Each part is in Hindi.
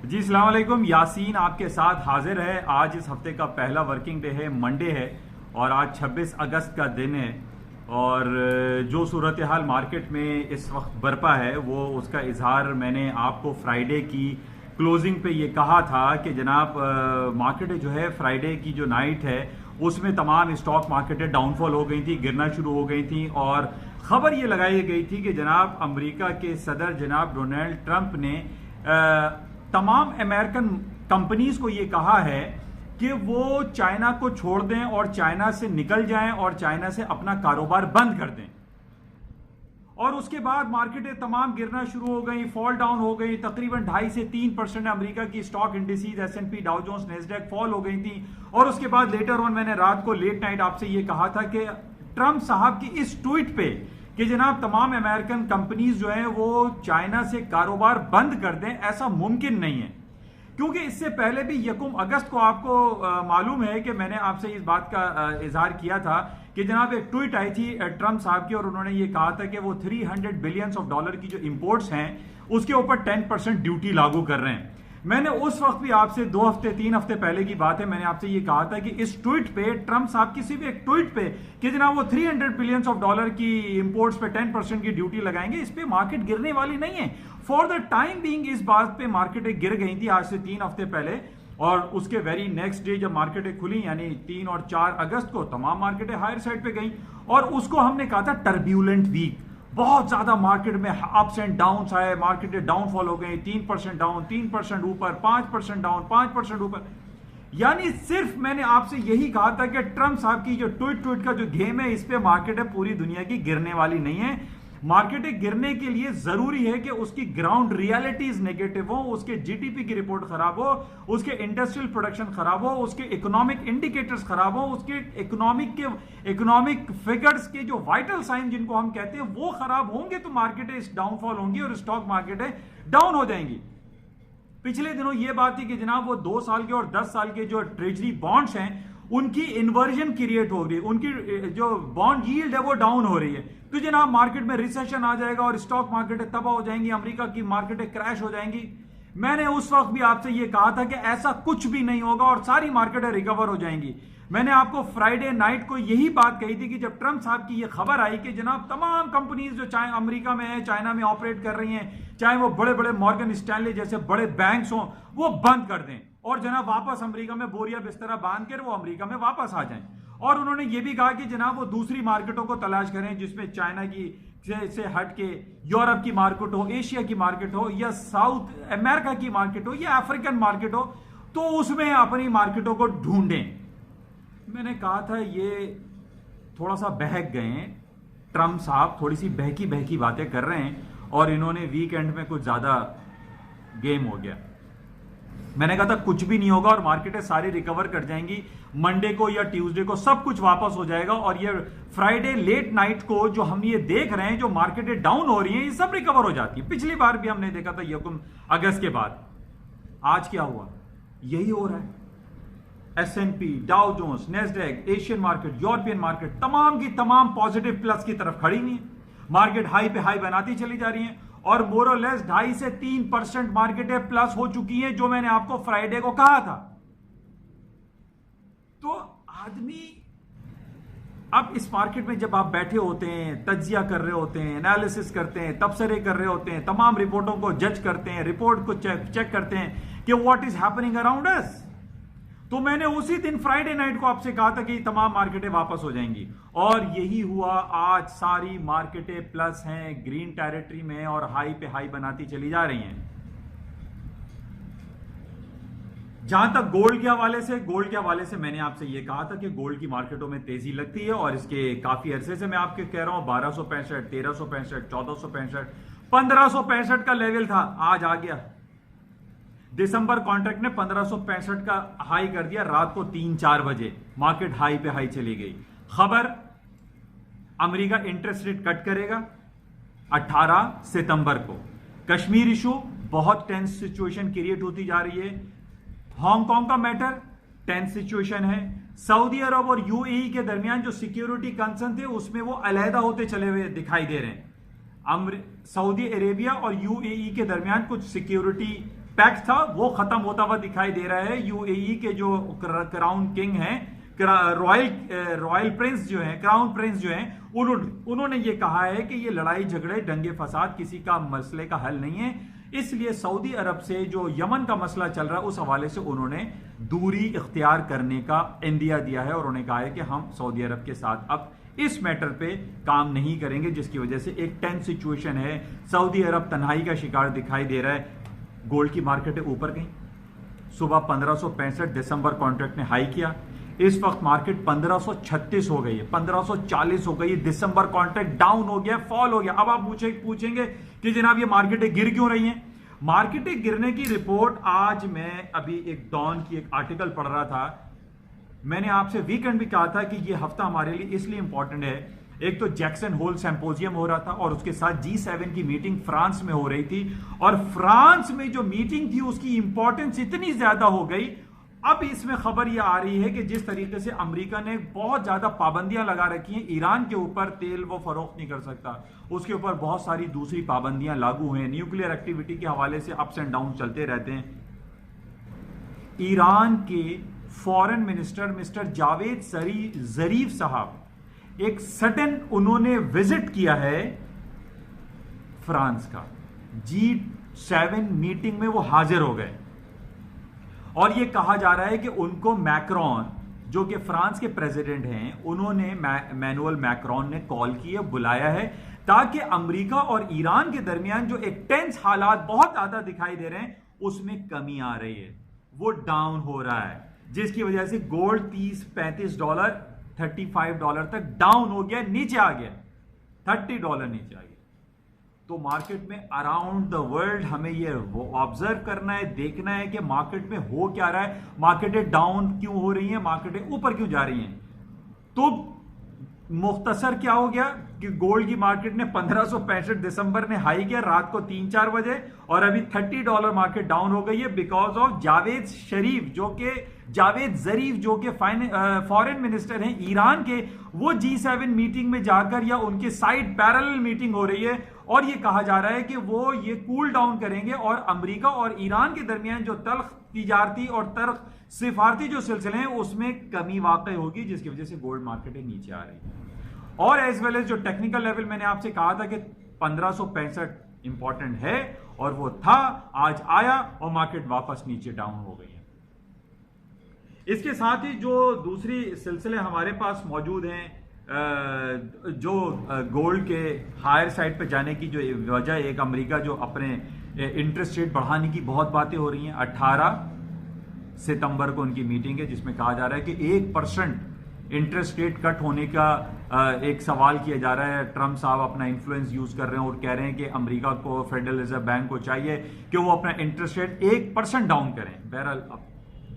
जी अस्सलाम वालेकुम। यासीन आपके साथ हाजिर है। आज इस हफ्ते का पहला वर्किंग डे है, मंडे है और आज 26 अगस्त का दिन है। और जो सूरत हाल मार्केट में इस वक्त बरपा है वो उसका इजहार मैंने आपको फ्राइडे की क्लोजिंग पे ये कहा था कि जनाब मार्केट जो है फ्राइडे की जो नाइट है उसमें तमाम स्टॉक मार्केटें डाउनफॉल हो गई थी, गिरना शुरू हो गई थी। और खबर ये लगाई गई थी कि जनाब अमेरिका के सदर जनाब डोनाल्ड ट्रंप ने तमाम अमेरिकन कंपनीज को ये कहा है कि वो चाइना को छोड़ दें और चाइना से निकल जाएं और चाइना से अपना कारोबार बंद कर दें। और उसके बाद मार्केटें तमाम गिरना शुरू हो गई, फॉल डाउन हो गई। तकरीबन 2.5 से 3% अमेरिका की stock indices S&P, Dow Jones, Nasdaq fall हो गई थी। और उसके बाद लेटर ऑन मैंने रात को लेट नाइट आपसे ये कहा था कि ट्रंप साहब की इस ट्वीट पे कि जनाब तमाम अमेरिकन कंपनीज जो हैं वो चाइना से कारोबार बंद कर दें, ऐसा मुमकिन नहीं है। क्योंकि इससे पहले भी 1 अगस्त को आपको मालूम है कि मैंने आपसे इस बात का इजहार किया था कि जनाब एक ट्वीट आई थी ट्रंप साहब की और उन्होंने ये कहा था कि वो $300 बिलियन की जो इंपोर्ट्स हैं उसके ऊपर 10% ड्यूटी लागू कर रहे हैं। मैंने उस वक्त भी आपसे 2-3 हफ्ते पहले की बात है, मैंने आपसे ये कहा था कि इस ट्वीट पे ट्रंप साहब की सिर्फ एक ट्वीट पे कि जनाब वो $300 बिलियन की इंपोर्ट्स पे 10% की ड्यूटी लगाएंगे, इस पे मार्केट गिरने वाली नहीं है। फॉर द टाइम बीइंग इस बात पे मार्केटें गिर गई थी आज से 3 हफ्ते पहले। और उसके वेरी नेक्स्ट डे जब मार्केटें खुली यानी 3 और 4 अगस्त को तमाम मार्केटें हायर साइड पे गई और उसको हमने कहा था टर्ब्यूलेंट वीक। बहुत ज्यादा मार्केट में अप्स एंड डाउन आए, मार्केटें डाउनफॉल हो गई, 3% डाउन, 3% ऊपर, 5% डाउन, 5% ऊपर। यानी सिर्फ मैंने आपसे यही कहा था कि ट्रंप साहब की जो ट्वीट का जो गेम है इस पे मार्केटें पूरी दुनिया की गिरने वाली नहीं है। मार्केटें गिरने के लिए जरूरी है कि उसकी ग्राउंड रियलिटीज नेगेटिव हो, उसके जीडीपी की रिपोर्ट खराब हो, उसके इंडस्ट्रियल प्रोडक्शन खराब हो, उसके इकोनॉमिक इंडिकेटर्स खराब हो, उसके इकोनॉमिक फिगर्स के जो वाइटल साइन जिनको हम कहते हैं वो खराब होंगे तो मार्केटें डाउनफॉल होंगी और स्टॉक मार्केटें डाउन हो जाएंगी। पिछले दिनों ये बात थी कि जनाब वो 2 साल के और 10 साल के जो ट्रेजरी बॉन्ड्स हैं उनकी इन्वर्जन क्रिएट हो रही है, उनकी जो बॉन्ड यील्ड है वो डाउन हो रही है। तो जनाब मार्केट में रिसेशन आ जाएगा और स्टॉक मार्केटें तबाह हो जाएंगी, अमेरिका की मार्केटें क्रैश हो जाएंगी। मैंने उस वक्त भी आपसे ये कहा था कि ऐसा कुछ भी नहीं होगा और सारी मार्केटें रिकवर हो जाएंगी। मैंने आपको फ्राइडे नाइट को यही बात कही थी कि जब ट्रंप साहब की ये खबर आई कि जनाब तमाम कंपनीज जो चाहे अमेरिका में है, चाइना में ऑपरेट कर रही हैं, चाहे वो बड़े बड़े मॉर्गन स्टैनले जैसे बड़े बैंक्स हों, वो बंद कर दें और जनाब वापस अमेरिका में बोरिया बिस्तरा बांध कर वो अमेरिका में वापस आ जाएं। और उन्होंने ये भी कहा कि जनाब वो दूसरी मार्केटों को तलाश करें जिसमें चाइना की से हट के यूरोप की मार्केट हो, एशिया की मार्केट हो या साउथ अमेरिका की मार्केट हो या अफ्रीकन मार्केट हो, तो उसमें अपनी मार्केटों को ढूंढें। मैंने कहा था ये थोड़ा सा बहक गए हैं ट्रंप साहब, थोड़ी सी बहकी बहकी बातें कर रहे हैं और इन्होंने वीकेंड में कुछ ज्यादा गेम हो गया। मैंने कहा था कुछ भी नहीं होगा और मार्केटें सारी रिकवर कर जाएंगी, मंडे को या ट्यूसडे को सब कुछ वापस हो जाएगा। और ये फ्राइडे लेट नाइट को जो हम ये देख रहे हैं, जो मार्केटें डाउन हो रही हैं, ये सब रिकवर हो जाती है। पिछली बार भी हमने देखा था 1 अगस्त के बाद। आज क्या हुआ? यही हो रहा है। S&P, Dow Jones, Nasdaq, Asian market, European market तमाम की तमाम पॉजिटिव प्लस की तरफ खड़ी हुई है। मार्केट हाई पे हाई बनाती चली जा रही है और मोर और लेस 2.5 से 3% मार्केटें प्लस हो चुकी हैं, जो मैंने आपको फ्राइडे को कहा था। तो आदमी अब इस मार्केट में जब आप बैठे होते हैं, तज्जिया कर रहे होते हैं, एनालिसिस करते हैं, तबसरे कर रहे होते हैं, तमाम रिपोर्टों को जज करते हैं, रिपोर्ट को चेक करते हैं कि what is happening around us. तो मैंने उसी दिन फ्राइडे नाइट को आपसे कहा था कि तमाम मार्केटें वापस हो जाएंगी और यही हुआ। आज सारी मार्केटें प्लस हैं, ग्रीन टेरिटरी में और हाई पे हाई बनाती चली जा रही हैं। जहां तक गोल्ड के हवाले से मैंने आपसे यह कहा था कि गोल्ड की मार्केटों में तेजी लगती है और इसके काफी अरसे से मैं आपके कह रहा हूं 1265, 1365, 1465, 1565 का लेवल था, आज आ गया। दिसंबर कॉन्ट्रैक्ट ने 1565 का हाई कर दिया रात को 3-4 बजे, मार्केट हाई पे हाई चली गई। खबर, अमेरिका इंटरेस्ट रेट कट करेगा 18 सितंबर को। कश्मीर इशू बहुत टेंस सिचुएशन क्रिएट होती जा रही है। हांगकांग का मैटर टेंस सिचुएशन है। सऊदी अरब और यूएई के दरमियान जो सिक्योरिटी कंसर्न थे उसमें वो अलहदा होते चले हुए दिखाई दे रहे हैं। सऊदी अरेबिया और यूएई के दरमियान कुछ सिक्योरिटी पैक्ट था वो खत्म होता हुआ दिखाई दे रहा है। यूएई के जो क्राउन किंग हैं, रॉयल प्रिंस जो है, क्राउन प्रिंस जो है, उन्होंने ये कहा है कि ये लड़ाई झगड़े दंगे फसाद किसी का मसले का हल नहीं है, इसलिए सऊदी अरब से जो यमन का मसला चल रहा है उस हवाले से उन्होंने दूरी इख्तियार करने का इंदिया दिया है और उन्होंने कहा है कि हम सऊदी अरब के साथ अब इस मैटर पे काम नहीं करेंगे, जिसकी वजह से एक टेंस सिचुएशन है। सऊदी अरब तन्हाई का शिकार दिखाई दे रहा है। गोल्ड की मार्केटें ऊपर गई, सुबह 1565 दिसंबर कॉन्ट्रैक्ट ने हाई किया, इस वक्त मार्केट 1536 हो गई है, 1540 हो गई है, दिसंबर कॉन्ट्रैक्ट डाउन हो गया, फॉल हो गया। अब आप पूछेंगे कि जनाब ये मार्केटें गिर क्यों रही हैं? मार्केटें गिरने की रिपोर्ट आज मैं अभी एक डॉन की एक आर्टिकल पढ़ रहा था। मैंने आपसे वीकेंड भी कहा था कि ये हफ्ता हमारे लिए इसलिए इंपॉर्टेंट है, एक तो जैक्सन होल सिंपोजियम हो रहा था और उसके साथ G7 की मीटिंग फ्रांस में हो रही थी, और फ्रांस में जो मीटिंग थी उसकी इंपॉर्टेंस इतनी ज्यादा हो गई। अब इसमें खबर यह आ रही है कि जिस तरीके से अमेरिका ने बहुत ज्यादा पाबंदियां लगा रखी हैं ईरान के ऊपर, तेल वो फरोख्त नहीं कर सकता, उसके ऊपर बहुत सारी दूसरी पाबंदियां लागू हैं, न्यूक्लियर एक्टिविटी के हवाले से अप्स एंड डाउन चलते रहते हैं। ईरान के फॉरेन मिनिस्टर मिस्टर जावेद जरीफ साहब एक सडन उन्होंने विजिट किया है फ्रांस का, G7 मीटिंग में वो हाजिर हो गए, और ये कहा जा रहा है कि उनको मैक्रोन जो कि फ्रांस के प्रेसिडेंट हैं, उन्होंने मैनुअल मैक्रोन ने कॉल किया, बुलाया है, ताकि अमेरिका और ईरान के दरमियान जो एक टेंस हालात बहुत ज्यादा दिखाई दे रहे हैं उसमें कमी आ रही है, वो डाउन हो रहा है, जिसकी वजह से गोल्ड $30-35 $35 तक डाउन हो गया, नीचे आ गया, $30 नीचे आ गया। तो मार्केट में अराउंड द वर्ल्ड हमें ये ऑब्जर्व करना है, देखना है कि मार्केट में हो क्या रहा है, मार्केटें डाउन क्यों हो रही हैं, मार्केटें ऊपर क्यों जा रही हैं। तो मुख्तसर क्या हो गया कि गोल्ड की मार्केट ने 1565 दिसंबर में हाई किया रात को 3-4 बजे, और अभी $30 मार्केट डाउन हो गई है बिकॉज ऑफ जावेद जरीफ जो कि फॉरेन मिनिस्टर हैं ईरान के, वो G7 मीटिंग में जाकर या उनके साइड पैरेलल मीटिंग हो रही है, और ये कहा जा रहा है कि वो ये कूल डाउन करेंगे और अमेरिका और ईरान के दरमियान जो तल्ख तिजारती और तल्ख सिफारती जो सिलसिले हैं उसमें कमी वाकई होगी, जिसकी वजह से गोल्ड मार्केटें नीचे आ रही है। और एज वेल एज जो टेक्निकल लेवल मैंने आपसे कहा था कि 1565 इंपॉर्टेंट है, और वो था, आज आया और मार्केट वापस नीचे डाउन हो गई है। इसके साथ ही जो दूसरी सिलसिले हमारे पास मौजूद हैं, जो गोल्ड के हायर साइड पे जाने की जो वजह, एक अमेरिका जो अपने इंटरेस्ट रेट बढ़ाने की बहुत बातें हो रही हैं, 18 सितंबर को उनकी मीटिंग है जिसमें कहा जा रहा है कि 1% इंटरेस्ट रेट कट होने का एक सवाल किया जा रहा है। ट्रंप साहब अपना इन्फ्लुएंस यूज कर रहे हैं और कह रहे हैं कि अमेरिका को, फेडरल रिजर्व बैंक को चाहिए कि वो अपना इंटरेस्ट रेट 1% डाउन करें। बहरहाल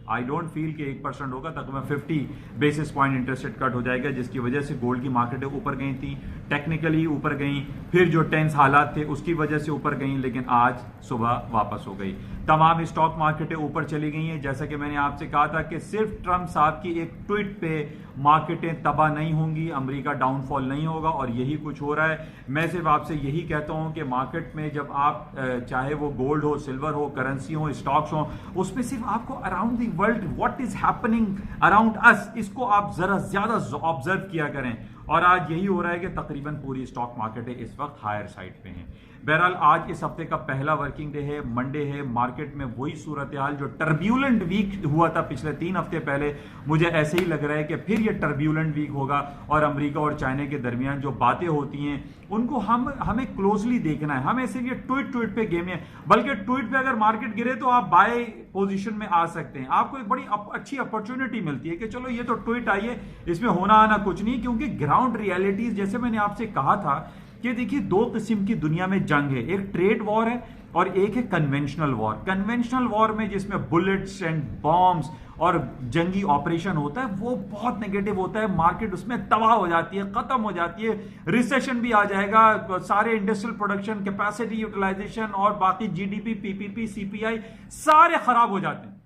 आई डोंट फील कि 1% होगा, तकरीबन 50 basis point interest rate cut हो जाएगा, जिसकी वजह से गोल्ड की मार्केटें ऊपर गई थी, टेक्निकली ऊपर गई, फिर जो टेंस हालात थे उसकी वजह से ऊपर गई, लेकिन आज सुबह वापस हो गई। तमाम स्टॉक मार्केटें ऊपर चली गई हैं। जैसा कि मैंने आपसे कहा था कि सिर्फ ट्रंप साहब की एक ट्वीट पे मार्केटें तबाह नहीं होंगी, अमेरिका डाउनफॉल नहीं होगा, और यही कुछ हो रहा है। मैं सिर्फ आपसे यही कहता हूं कि मार्केट में जब आप चाहे वो गोल्ड हो, सिल्वर हो, करेंसी हो, स्टॉक्स हो, उसमें सिर्फ आपको around the world what is happening around us, इसको आप जरा ज्यादा ऑब्जर्व किया करें। और आज यही हो रहा है कि तकरीबन पूरी स्टॉक मार्केटें इस वक्त हायर साइड पे हैं। बहरहाल आज इस हफ्ते का पहला वर्किंग डे है, मंडे है। मार्केट में वही सूरत हाल जो टर्ब्यूलेंट वीक हुआ था पिछले 3 हफ्ते पहले, मुझे ऐसे ही लग रहा है कि फिर ये टर्ब्यूलेंट वीक होगा, और अमेरिका और चाइना के दरमियान जो बातें होती हैं उनको हमें क्लोजली देखना है। हमें सिर्फ ये ट्वीट पे गेम है, बल्कि ट्वीट पे अगर मार्केट गिरे तो आप बाय पोजीशन में आ सकते हैं। आपको एक बड़ी अच्छी अपॉर्चुनिटी मिलती है कि चलो ये तो ट्वीट आई है, इसमें होना आना कुछ नहीं, क्योंकि ग्राउंड रियलिटीज जैसे मैंने आपसे कहा था कि देखिए 2 किस्म की दुनिया में जंग है, एक ट्रेड वॉर है और एक है कन्वेंशनल वॉर। कन्वेंशनल वॉर में जिसमें बुलेट्स एंड बॉम्ब्स और जंगी ऑपरेशन होता है वो बहुत नेगेटिव होता है, मार्केट उसमें तबाह हो जाती है, खत्म हो जाती है, रिसेशन भी आ जाएगा, सारे इंडस्ट्रियल प्रोडक्शन, कैपेसिटी यूटिलाइजेशन और बाकी जीडीपी, पीपीपी, सीपीआई सारे खराब हो जाते हैं।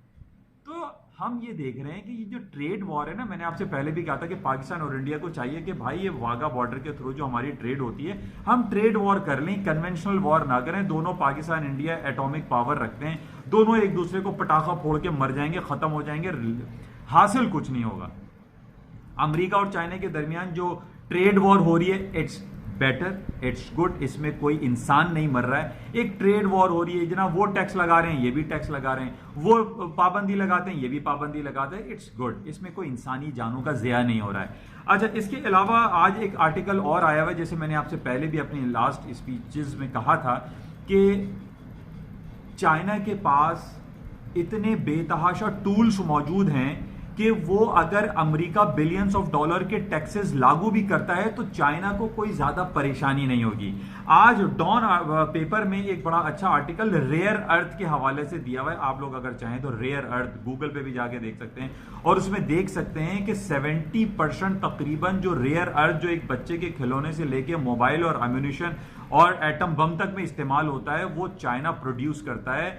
तो हम ये देख रहे हैं कि ये जो ट्रेड वॉर है ना, मैंने आपसे पहले भी कहा था कि पाकिस्तान और इंडिया को चाहिए कि भाई ये वाघा बॉर्डर के थ्रू जो हमारी ट्रेड होती है हम ट्रेड वॉर कर लें, कन्वेंशनल वॉर ना करें। दोनों पाकिस्तान इंडिया एटॉमिक पावर रखते हैं, दोनों एक दूसरे को पटाखा फोड़ के मर जाएंगे, खत्म हो जाएंगे, हासिल कुछ नहीं होगा। अमेरिका और चाइना के दरमियान जो ट्रेड वॉर हो रही है, इट्स बेटर, इट्स गुड, इसमें कोई इंसान नहीं मर रहा है। एक ट्रेड वॉर हो रही है जनाब, वो टैक्स लगा रहे हैं, ये भी टैक्स लगा रहे हैं, वो पाबंदी लगाते हैं, ये भी पाबंदी लगाते हैं, इट्स गुड, इसमें कोई इंसानी जानों का ज़िया नहीं हो रहा है। अच्छा, इसके अलावा आज एक आर्टिकल और आया हुआ है, जैसे मैंने आपसे पहले भी अपनी लास्ट स्पीचेस में कहा था कि चाइना के पास इतने बेतहाशा टूल्स मौजूद हैं कि वो अगर अमेरिका बिलियंस ऑफ डॉलर के टैक्सेस लागू भी करता है तो चाइना को कोई ज्यादा परेशानी नहीं होगी। आज डॉन पेपर में एक बड़ा अच्छा आर्टिकल रेयर अर्थ के हवाले से दिया हुआ है, आप लोग अगर चाहें तो रेयर अर्थ गूगल पे भी जाके देख सकते हैं और उसमें देख सकते हैं कि 70% तकरीबन जो रेयर अर्थ जो एक बच्चे के खिलौने से लेके मोबाइल और एम्यूनिशन और एटम बम तक में इस्तेमाल होता है वो चाइना प्रोड्यूस करता है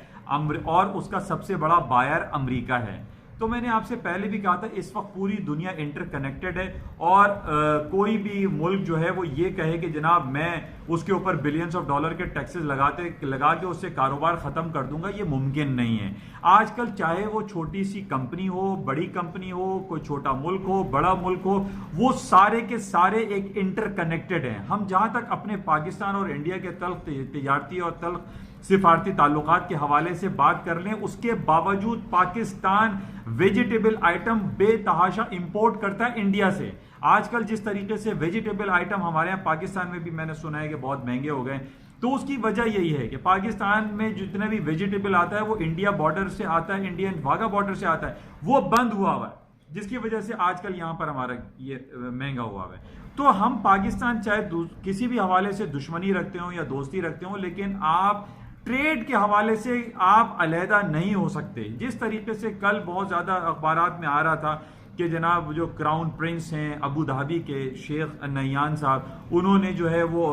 और उसका सबसे बड़ा बायर अमेरिका है। तो मैंने आपसे पहले भी कहा था इस वक्त पूरी दुनिया इंटरकनेक्टेड है और कोई भी मुल्क जो है वो ये कहे कि जनाब मैं उसके ऊपर बिलियंस ऑफ डॉलर के टैक्सेस लगा के उससे कारोबार खत्म कर दूंगा, ये मुमकिन नहीं है। आजकल चाहे वो छोटी सी कंपनी हो, बड़ी कंपनी हो, कोई छोटा मुल्क हो, बड़ा मुल्क हो, वो सारे के सारे एक इंटरकनेक्टेड हैं। हम जहां तक अपने पाकिस्तान और इंडिया के तल्ख तिजारती और तल्ख सिफारती ताल्लुकात के हवाले से बात कर लें, उसके बावजूद पाकिस्तान वेजिटेबल आइटम बेतहाशा इंपोर्ट करता है इंडिया से। आजकल जिस तरीके से वेजिटेबल आइटम हमारे यहाँ पाकिस्तान में भी मैंने सुना है कि बहुत महंगे हो गए, तो उसकी वजह यही है कि पाकिस्तान में जितना भी वेजिटेबल आता है वो इंडिया बॉर्डर से आता है, इंडियन वाघा बॉर्डर से आता है, वो बंद हुआ हुआ है, जिसकी वजह से आजकल यहां पर हमारा ये महंगा हुआ है। तो हम पाकिस्तान चाहे किसी भी हवाले से दुश्मनी रखते हो या दोस्ती रखते हो, लेकिन आप ट्रेड के हवाले से आप अलहदा नहीं हो सकते। जिस तरीके से कल बहुत ज्यादा अखबारात में आ रहा था कि जनाब जो क्राउन प्रिंस हैं अबू धाबी के शेख नयान साहब, उन्होंने जो है वो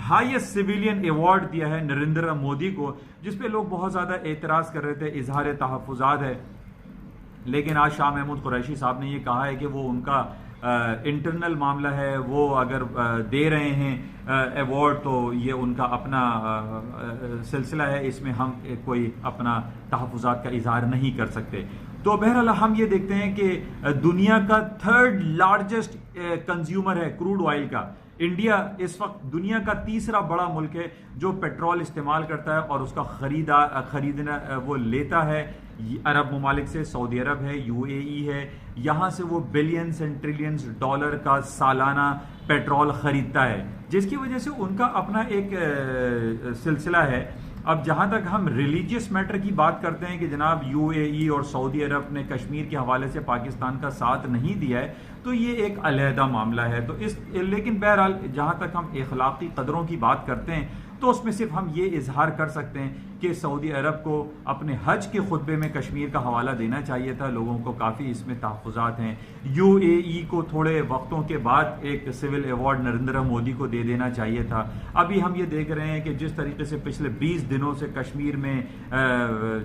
हाईएस्ट सिविलियन अवार्ड दिया है नरेंद्र मोदी को, जिसपे लोग बहुत ज्यादा एतराज कर रहे थे, इजहार तहफ़्फ़ुज़ात है। लेकिन आज शाह महमूद कुरैशी साहब ने ये कहा है कि वो उनका इंटरनल मामला है, वो अगर दे रहे हैं अवार्ड तो ये उनका अपना सिलसिला है, इसमें हम कोई अपना तहफ़्फ़ुज़ात का इजहार नहीं कर सकते। तो बहरहाल हम ये देखते हैं कि दुनिया का 3rd लार्जेस्ट कंज्यूमर है क्रूड ऑयल का इंडिया। इस वक्त दुनिया का 3रा बड़ा मुल्क है जो पेट्रोल इस्तेमाल करता है और उसका खरीदना वो लेता है अरब ममालिक से। सऊदी अरब है, UAE है, यहाँ से वो बिलियंस एंड ट्रिलियंस डॉलर का सालाना पेट्रोल खरीदता है, जिसकी वजह से उनका अपना एक सिलसिला है। अब जहां तक हम रिलीजियस मैटर की बात करते हैं कि जनाब UAE और सऊदी अरब ने कश्मीर के हवाले से पाकिस्तान का साथ नहीं दिया है, तो ये एक अलहदा मामला है। तो लेकिन बहरहाल जहां तक हम अखलाकी कदरों की बात करते हैं तो उसमें सिर्फ हम ये इजहार कर सकते हैं कि सऊदी अरब को अपने हज के खुतबे में कश्मीर का हवाला देना चाहिए था। लोगों को काफ़ी इसमें तहफ़्फ़ुज़ात हैं। UAE को थोड़े वक्तों के बाद एक सिविल अवार्ड नरेंद्र मोदी को दे देना चाहिए था। अभी हम ये देख रहे हैं कि जिस तरीके से पिछले 20 दिनों से कश्मीर में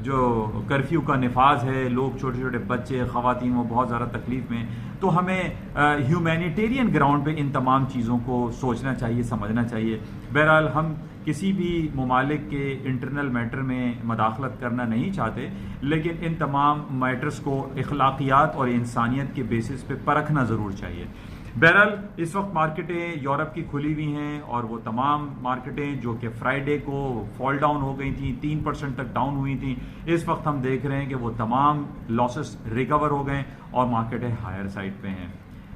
जो कर्फ्यू का निफाज है, लोग छोटे छोटे बच्चे ख़वातीन वो बहुत ज़्यादा तकलीफ में, तो हमें ह्यूमैनिटेरियन ग्राउंड पे इन तमाम चीज़ों को सोचना चाहिए, समझना चाहिए। बहरहाल हम किसी भी ममालिक के इंटरनल मैटर में मदाखलत करना नहीं चाहते, लेकिन इन तमाम मैटर्स को अखलाकियात और इंसानियत के बेसिस पे परखना ज़रूर चाहिए। बहरहाल इस वक्त मार्केटें यूरोप की खुली हुई हैं और वो तमाम मार्केटें जो कि फ्राइडे को फॉल डाउन हो गई थी, 3% तक डाउन हुई थी, इस वक्त हम देख रहे हैं कि वो तमाम लॉसेस रिकवर हो गए और मार्केटें हायर साइड पे हैं।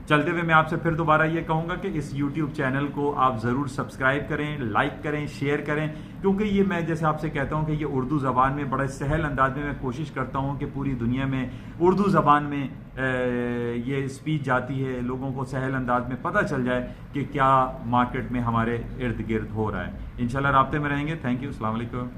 चलते हुए मैं आपसे फिर दोबारा ये कहूँगा कि इस YouTube चैनल को आप ज़रूर सब्सक्राइब करें, लाइक करें, शेयर करें, क्योंकि ये मैं जैसे आपसे कहता हूँ कि ये उर्दू ज़बान में बड़े सहल अंदाज में मैं कोशिश करता हूँ कि पूरी दुनिया में उर्दू ज़बान में ये स्पीच जाती है, लोगों को सहल अंदाज में पता चल जाए कि क्या मार्केट में हमारे इर्द गिर्द हो रहा है। इंशाल्लाह राब्ते में रहेंगे। थैंक यू, अस्सलाम वालेकुम।